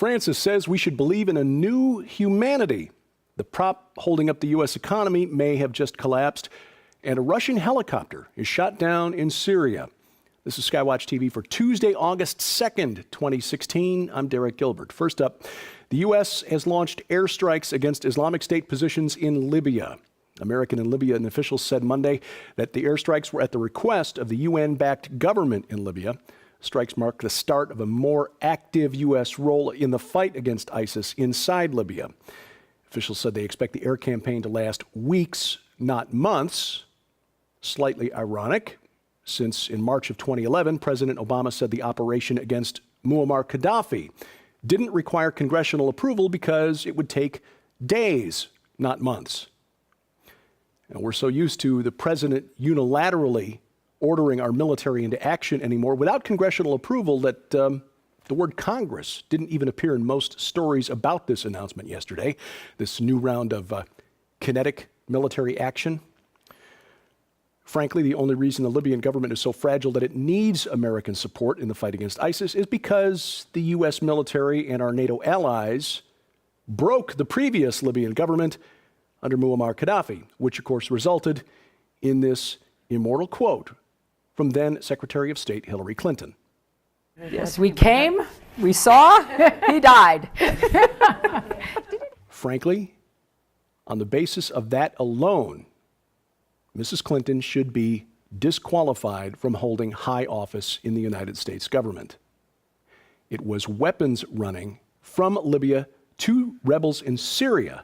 Francis says we should believe in a new humanity. The prop holding up the U.S. economy may have just collapsed, and a Russian helicopter is shot down in Syria. This is SkyWatchTV for Tuesday, August 2nd, 2016. I'm Derek Gilbert. First up, the U.S. has launched airstrikes against Islamic State positions in Libya. American and Libyan officials said Monday that the airstrikes were at the request of the UN-backed government in Libya. Strikes mark the start of a more active U.S. role in the fight against ISIS inside Libya. Officials said they expect the air campaign to last weeks, not months. Slightly ironic, since in March of 2011, President Obama said the operation against Muammar Gaddafi didn't require congressional approval because it would take days, not months. And we're so used to the president unilaterally ordering our military into action anymore without congressional approval that the word Congress didn't even appear in most stories about this announcement yesterday, this new round of kinetic military action. Frankly, the only reason the Libyan government is so fragile that it needs American support in the fight against ISIS is because the U.S. military and our NATO allies broke the previous Libyan government under Muammar Gaddafi, which of course resulted in this immortal quote from then Secretary of State Hillary Clinton. Yes, we came, we saw, he died. Frankly, on the basis of that alone, Mrs. Clinton should be disqualified from holding high office in the United States government. It was weapons running from Libya to rebels in Syria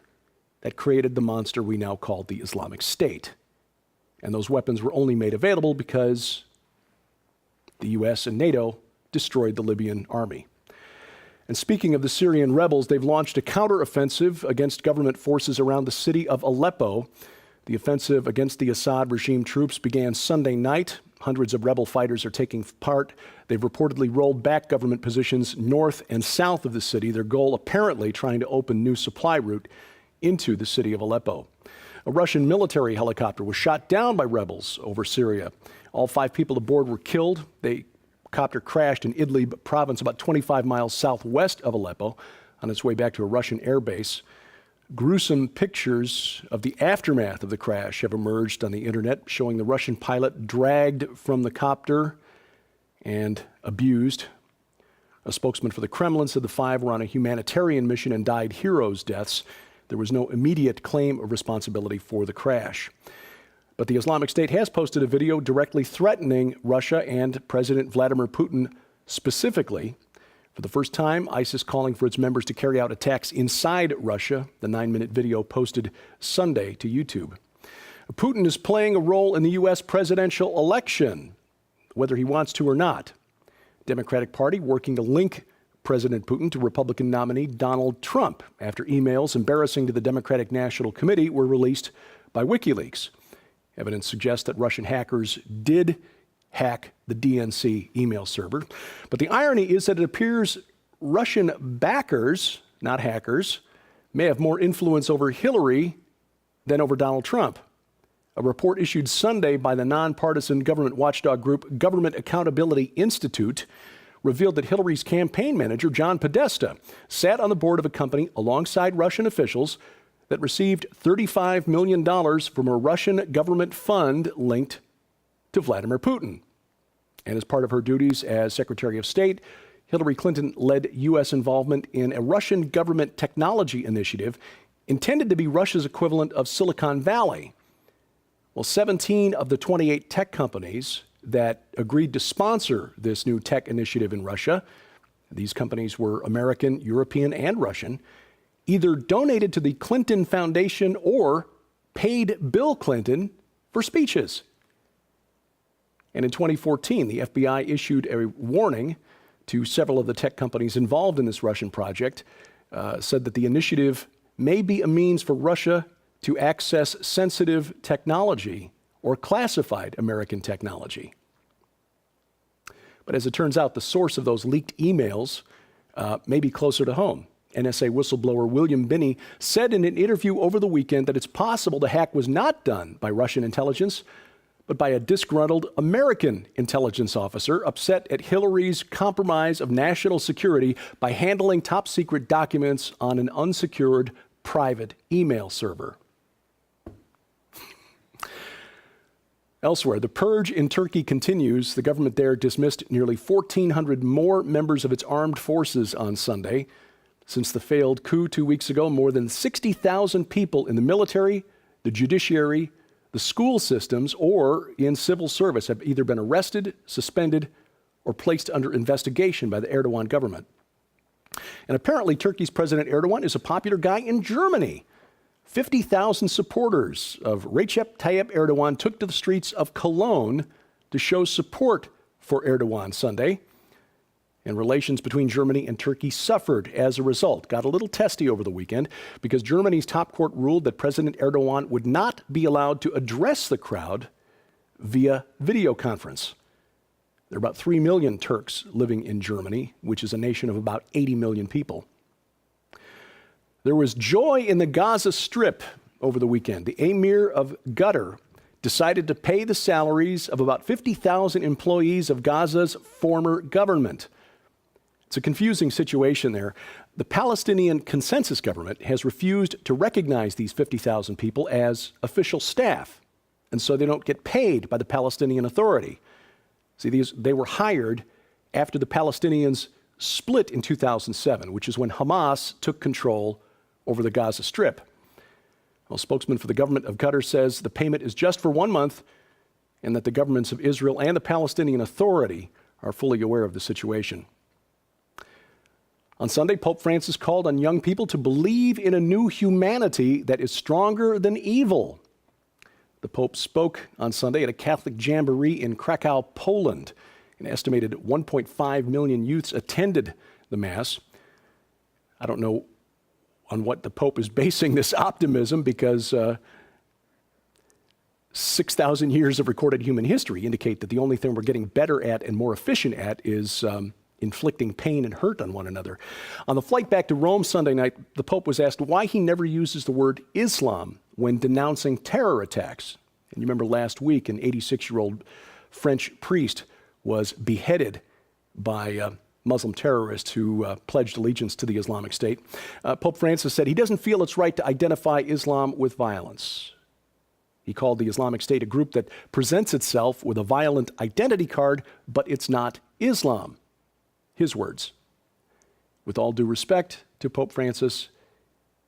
that created the monster we now call the Islamic State. And those weapons were only made available because the U.S. and NATO destroyed the Libyan army. And speaking of the Syrian rebels, they've launched a counteroffensive against government forces around the city of Aleppo. The offensive against the Assad regime troops began Sunday night. Hundreds of rebel fighters are taking part. They've reportedly rolled back government positions north and south of the city, their goal apparently trying to open new supply route into the city of Aleppo. A Russian military helicopter was shot down by rebels over Syria. All 5 people aboard were killed. The copter crashed in Idlib province, about 25 miles southwest of Aleppo, on its way back to a Russian airbase. Gruesome pictures of the aftermath of the crash have emerged on the internet, showing the Russian pilot dragged from the copter and abused. A spokesman for the Kremlin said the 5 were on a humanitarian mission and died heroes' deaths. There was no immediate claim of responsibility for the crash. But the Islamic State has posted a video directly threatening Russia and President Vladimir Putin specifically. For the first time, ISIS calling for its members to carry out attacks inside Russia. The 9-minute video posted Sunday to YouTube. Putin is playing a role in the U.S. presidential election, whether he wants to or not. Democratic Party working to link President Putin to Republican nominee Donald Trump after emails embarrassing to the Democratic National Committee were released by WikiLeaks. Evidence suggests that Russian hackers did hack the DNC email server. But the irony is that it appears Russian backers, not hackers, may have more influence over Hillary than over Donald Trump. A report issued Sunday by the nonpartisan government watchdog group Government Accountability Institute revealed that Hillary's campaign manager, John Podesta, sat on the board of a company alongside Russian officials that received $35 million from a Russian government fund linked to Vladimir Putin. And as part of her duties as Secretary of State, Hillary Clinton led U.S. involvement in a Russian government technology initiative intended to be Russia's equivalent of Silicon Valley. Well, 17 of the 28 tech companies that agreed to sponsor this new tech initiative in Russia, these companies were American, European, and Russian, either donated to the Clinton Foundation or paid Bill Clinton for speeches. And in 2014, the FBI issued a warning to several of the tech companies involved in this Russian project, said that the initiative may be a means for Russia to access sensitive technology or classified American technology. But as it turns out, the source of those leaked emails may be closer to home. NSA whistleblower William Binney said in an interview over the weekend that it's possible the hack was not done by Russian intelligence, but by a disgruntled American intelligence officer upset at Hillary's compromise of national security by handling top-secret documents on an unsecured private email server. Elsewhere, the purge in Turkey continues. The government there dismissed nearly 1,400 more members of its armed forces on Sunday. Since the failed coup 2 weeks ago, more than 60,000 people in the military, the judiciary, the school systems, or in civil service have either been arrested, suspended, or placed under investigation by the Erdogan government. And apparently, Turkey's President Erdogan is a popular guy in Germany. 50,000 supporters of Recep Tayyip Erdogan took to the streets of Cologne to show support for Erdogan Sunday. And relations between Germany and Turkey suffered as a result. Got a little testy over the weekend because Germany's top court ruled that President Erdogan would not be allowed to address the crowd via video conference. There are about 3 million Turks living in Germany, which is a nation of about 80 million people. There was joy in the Gaza Strip over the weekend. The Emir of Qatar decided to pay the salaries of about 50,000 employees of Gaza's former government. It's a confusing situation there. The Palestinian consensus government has refused to recognize these 50,000 people as official staff, and so they don't get paid by the Palestinian Authority. See, they were hired after the Palestinians split in 2007, which is when Hamas took control over the Gaza Strip. Well, a spokesman for the government of Qatar says the payment is just for 1 month and that the governments of Israel and the Palestinian Authority are fully aware of the situation. On Sunday, Pope Francis called on young people to believe in a new humanity that is stronger than evil. The Pope spoke on Sunday at a Catholic jamboree in Krakow, Poland. An estimated 1.5 million youths attended the Mass. I don't know on what the Pope is basing this optimism because 6,000 years of recorded human history indicate that the only thing we're getting better at and more efficient at is inflicting pain and hurt on one another. On the flight back to Rome Sunday night, the Pope was asked why he never uses the word Islam when denouncing terror attacks. And you remember last week, an 86-year-old French priest was beheaded by Muslim terrorists who pledged allegiance to the Islamic State. Pope Francis said he doesn't feel it's right to identify Islam with violence. He called the Islamic State a group that presents itself with a violent identity card, but it's not Islam. His words. With all due respect to Pope Francis,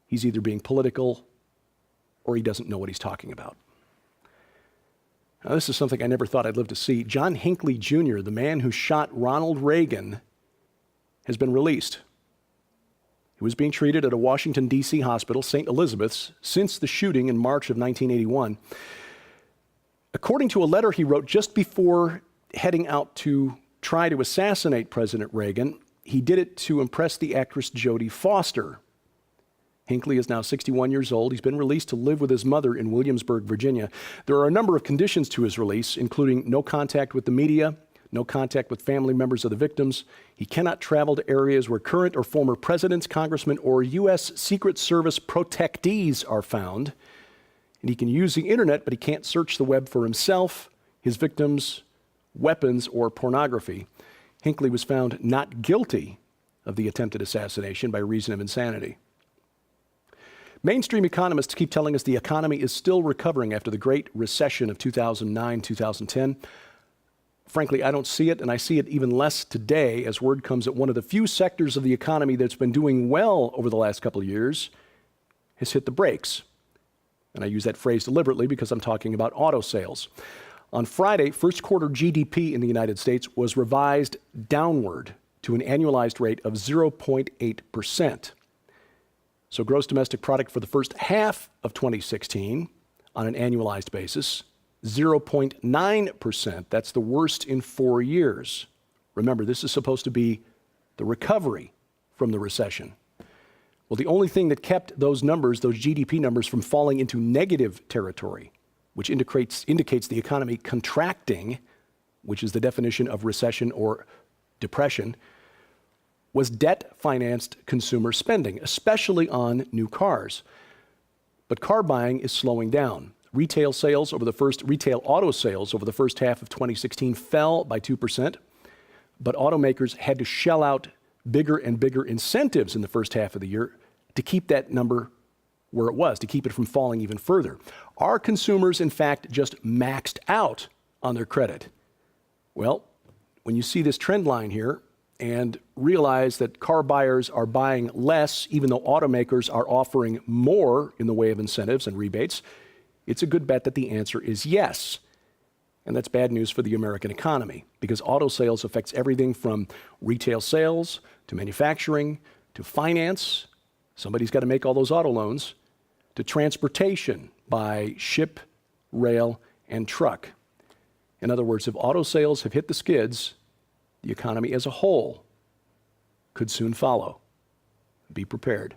he's either being political or he doesn't know what he's talking about. Now, this is something I never thought I'd live to see. John Hinckley Jr., the man who shot Ronald Reagan, has been released. He was being treated at a Washington, D.C. hospital, St. Elizabeth's, since the shooting in March of 1981. According to a letter he wrote just before heading out to try to assassinate President Reagan, he did it to impress the actress Jodie Foster. Hinckley is now 61 years old. He's been released to live with his mother in Williamsburg, Virginia. There are a number of conditions to his release, including no contact with the media, no contact with family members of the victims. He cannot travel to areas where current or former presidents, congressmen, or U.S. Secret Service protectees are found. And he can use the internet, but he can't search the web for himself, his victims, weapons, or pornography. Hinckley was found not guilty of the attempted assassination by reason of insanity. Mainstream economists keep telling us the economy is still recovering after the Great Recession of 2009-2010. Frankly, I don't see it, and I see it even less today as word comes that one of the few sectors of the economy that's been doing well over the last couple of years has hit the brakes. And I use that phrase deliberately because I'm talking about auto sales. On Friday, first quarter GDP in the United States was revised downward to an annualized rate of 0.8%. So gross domestic product for the first half of 2016 on an annualized basis, 0.9%. That's the worst in 4 years. Remember, this is supposed to be the recovery from the recession. Well, the only thing that kept those numbers, those GDP numbers, from falling into negative territory, which indicates the economy contracting, which is the definition of recession or depression, was debt-financed consumer spending, especially on new cars. But car buying is slowing down. Retail auto sales over the first half of 2016 fell by 2%, but automakers had to shell out bigger and bigger incentives in the first half of the year to keep that number where it was, to keep it from falling even further. Our consumers, in fact, just maxed out on their credit. Well, when you see this trend line here and realize that car buyers are buying less, even though automakers are offering more in the way of incentives and rebates, it's a good bet that the answer is yes. And that's bad news for the American economy, because auto sales affects everything from retail sales to manufacturing to finance. Somebody's got to make all those auto loans, to transportation by ship, rail, and truck. In other words, if auto sales have hit the skids, the economy as a whole could soon follow. Be prepared.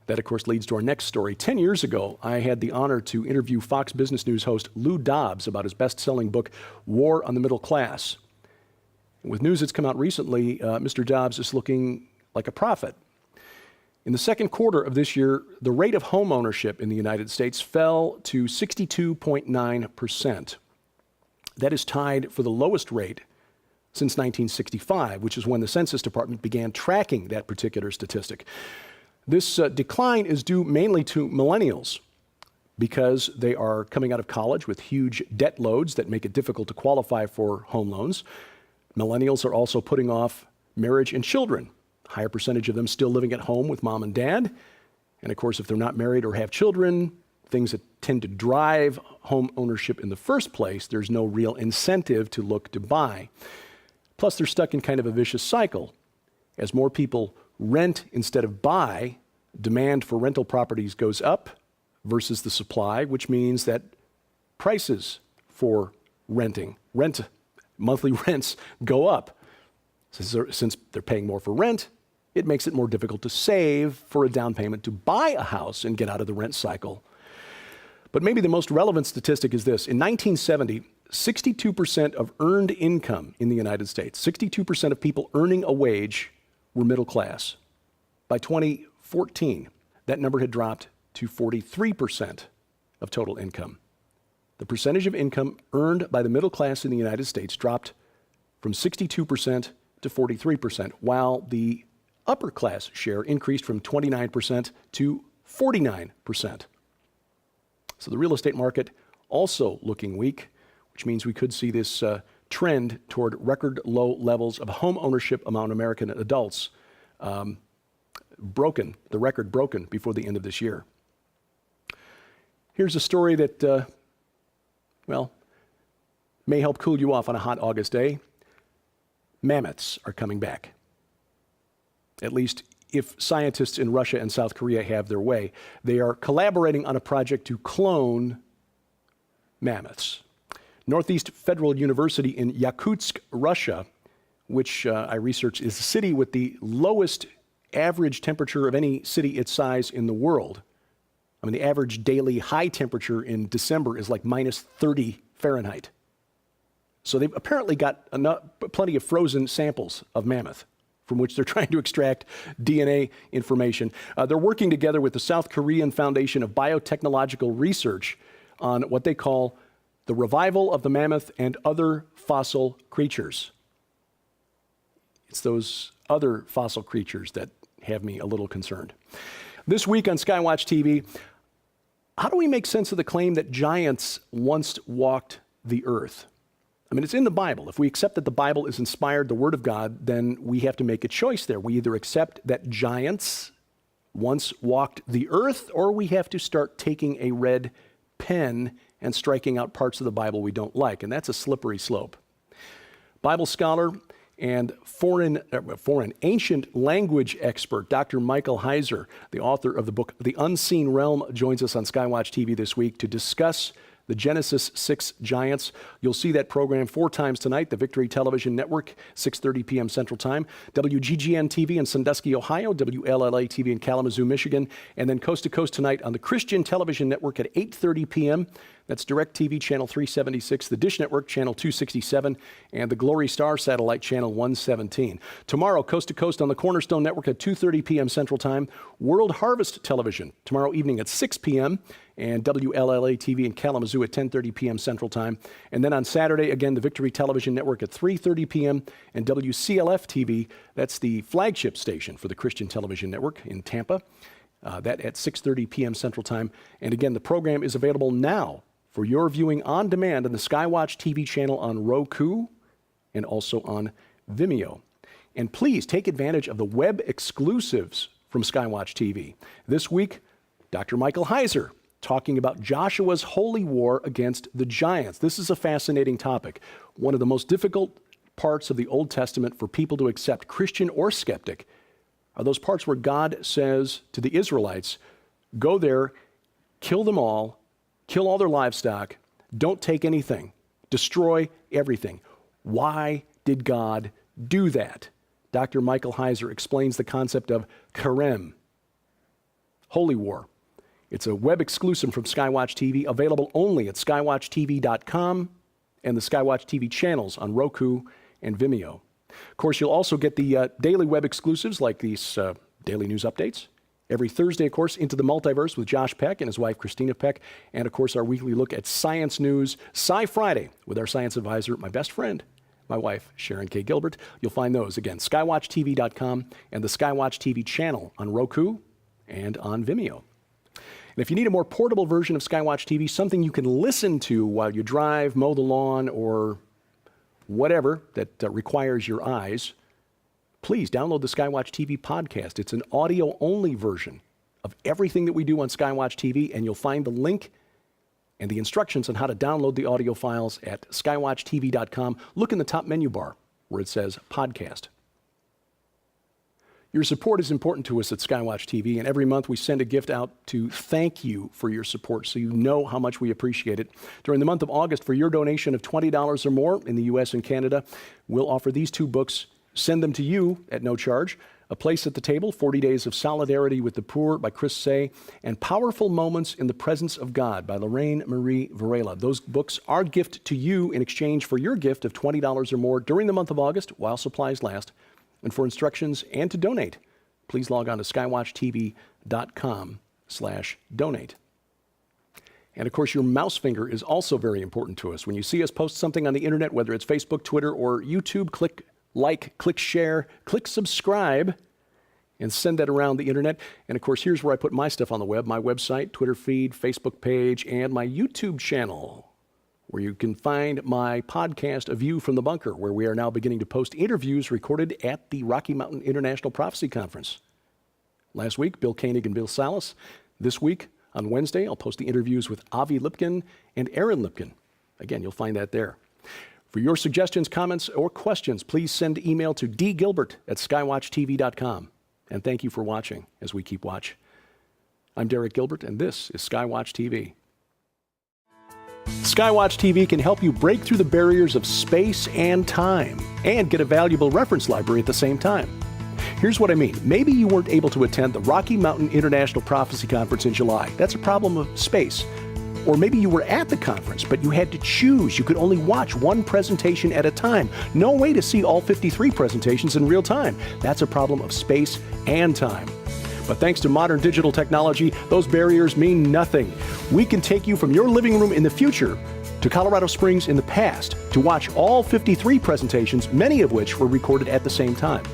That, of course, leads to our next story. 10 years ago, I had the honor to interview Fox Business News host Lou Dobbs about his best-selling book, War on the Middle Class. And with news that's come out recently, Mr. Dobbs is looking like a prophet. In the second quarter of this year, the rate of home ownership in the United States fell to 62.9%. That is tied for the lowest rate since 1965, which is when the Census Department began tracking that particular statistic. This decline is due mainly to millennials because they are coming out of college with huge debt loads that make it difficult to qualify for home loans. Millennials are also putting off marriage and children. A higher percentage of them still living at home with mom and dad. And of course, if they're not married or have children, things that tend to drive home ownership in the first place, there's no real incentive to look to buy. Plus, they're stuck in kind of a vicious cycle. As more people rent instead of buy, demand for rental properties goes up versus the supply, which means that prices for monthly rents go up. Since they're paying more for rent, it makes it more difficult to save for a down payment to buy a house and get out of the rent cycle. But maybe the most relevant statistic is this. In 1970, 62% of earned income in the United States, 62% of people earning a wage were middle class. By 2014, that number had dropped to 43% of total income. The percentage of income earned by the middle class in the United States dropped from 62% to 43%, while the upper class share increased from 29% to 49%. So the real estate market also looking weak, which means we could see this trend toward record low levels of home ownership among American adults the record broken before the end of this year. Here's a story that, may help cool you off on a hot August day. Mammoths are coming back. At least if scientists in Russia and South Korea have their way. They are collaborating on a project to clone mammoths. Northeast Federal University in Yakutsk, Russia, which I researched is the city with the lowest average temperature of any city its size in the world. I mean, the average daily high temperature in December is like minus 30 Fahrenheit. So they've apparently got plenty of frozen samples of mammoth from which they're trying to extract DNA information. They're working together with the South Korean Foundation of Biotechnological Research on what they call the revival of the mammoth and other fossil creatures. It's those other fossil creatures that have me a little concerned. This week on SkyWatchTV, how do we make sense of the claim that giants once walked the earth? I mean, it's in the Bible. If we accept that the Bible is inspired, the Word of God, then we have to make a choice there. We either accept that giants once walked the earth, or we have to start taking a red pen and striking out parts of the Bible we don't like, and that's a slippery slope. Bible scholar and foreign ancient language expert, Dr. Michael Heiser, the author of the book The Unseen Realm, joins us on SkyWatch TV this week to discuss the Genesis 6 Giants. You'll see that program 4 times tonight, the Victory Television Network, 6:30 p.m. Central Time, WGGN TV in Sandusky, Ohio, WLLA TV in Kalamazoo, Michigan, and then coast to coast tonight on the Christian Television Network at 8:30 p.m. That's DirecTV Channel 376, the Dish Network Channel 267, and the Glory Star Satellite Channel 117. Tomorrow, coast to coast on the Cornerstone Network at 2:30 p.m. Central Time, World Harvest Television tomorrow evening at 6 p.m., and WLLA-TV in Kalamazoo at 10:30 p.m. Central Time. And then on Saturday, again, the Victory Television Network at 3:30 p.m. and WCLF-TV, that's the flagship station for the Christian Television Network in Tampa, that at 6:30 p.m. Central Time. And again, the program is available now for your viewing on demand on the SkyWatch TV channel on Roku and also on Vimeo. And please take advantage of the web exclusives from SkyWatch TV. This week, Dr. Michael Heiser talking about Joshua's holy war against the giants. This is a fascinating topic. One of the most difficult parts of the Old Testament for people to accept, Christian or skeptic, are those parts where God says to the Israelites, go there, kill them all, kill all their livestock, don't take anything, destroy everything. Why did God do that? Dr. Michael Heiser explains the concept of Karem, holy war. It's a web exclusive from SkyWatch TV, available only at skywatchtv.com and the SkyWatch TV channels on Roku and Vimeo. Of course, you'll also get the daily web exclusives like these daily news updates. Every Thursday, of course, Into the Multiverse with Josh Peck and his wife, Christina Peck. And, of course, our weekly look at science news, Sci Friday, with our science advisor, my best friend, my wife, Sharon K. Gilbert. You'll find those, again, skywatchtv.com and the SkyWatch TV channel on Roku and on Vimeo. And if you need a more portable version of SkyWatch TV, something you can listen to while you drive, mow the lawn, or whatever that requires your eyes, please download the SkyWatch TV podcast. It's an audio-only version of everything that we do on SkyWatch TV, and you'll find the link and the instructions on how to download the audio files at skywatchtv.com. Look in the top menu bar where it says podcast. Your support is important to us at SkyWatch TV, and every month we send a gift out to thank you for your support so you know how much we appreciate it. During the month of August, for your donation of $20 or more in the U.S. and Canada, we'll offer these two books, send them to you at no charge. A Place at the Table, 40 Days of Solidarity with the Poor by Chris Say, and Powerful Moments in the Presence of God by Lorraine Marie Varela. Those books are a gift to you in exchange for your gift of $20 or more during the month of August while supplies last. And for instructions and to donate, please log on to skywatchtv.com/donate. And of course, your mouse finger is also very important to us. When you see us post something on the internet, whether it's Facebook, Twitter, or YouTube, click like, click share, click subscribe, and send that around the internet. And of course, here's where I put my stuff on the web, my website, Twitter feed, Facebook page, and my YouTube channel, where you can find my podcast, A View from the Bunker, where we are now beginning to post interviews recorded at the Rocky Mountain International Prophecy Conference. Last week, Bill Koenig and Bill Salas. This week, on Wednesday, I'll post the interviews with Avi Lipkin and Aaron Lipkin. Again, you'll find that there. For your suggestions, comments, or questions, please send email to dgilbert@skywatchtv.com. And thank you for watching as we keep watch. I'm Derek Gilbert, and this is SkyWatch TV. SkyWatch TV can help you break through the barriers of space and time and get a valuable reference library at the same time. Here's what I mean. Maybe you weren't able to attend the Rocky Mountain International Prophecy Conference in July. That's a problem of space. Or maybe you were at the conference, but you had to choose. You could only watch one presentation at a time. No way to see all 53 presentations in real time. That's a problem of space and time. But thanks to modern digital technology, those barriers mean nothing. We can take you from your living room in the future to Colorado Springs in the past to watch all 53 presentations, many of which were recorded at the same time.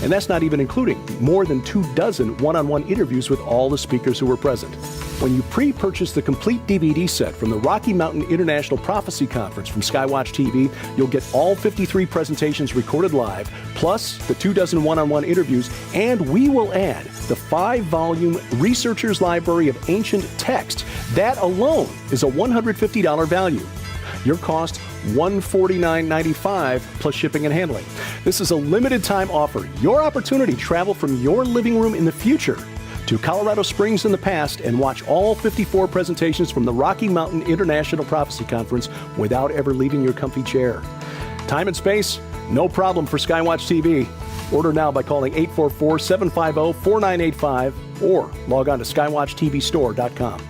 And that's not even including more than 24 one-on-one interviews with all the speakers who were present. When you pre-purchase the complete DVD set from the Rocky Mountain International Prophecy Conference from SkyWatch TV, you'll get all 53 presentations recorded live, plus the 24 one-on-one interviews, and we will add the 5-volume Researcher's Library of Ancient Text. That alone is a $150 value. Your cost, $149.95 plus shipping and handling. This is a limited time offer. Your opportunity to travel from your living room in the future to Colorado Springs in the past and watch all 54 presentations from the Rocky Mountain International Prophecy Conference without ever leaving your comfy chair. Time and space, no problem for SkyWatch TV. Order now by calling 844-750-4985 or log on to skywatchtvstore.com.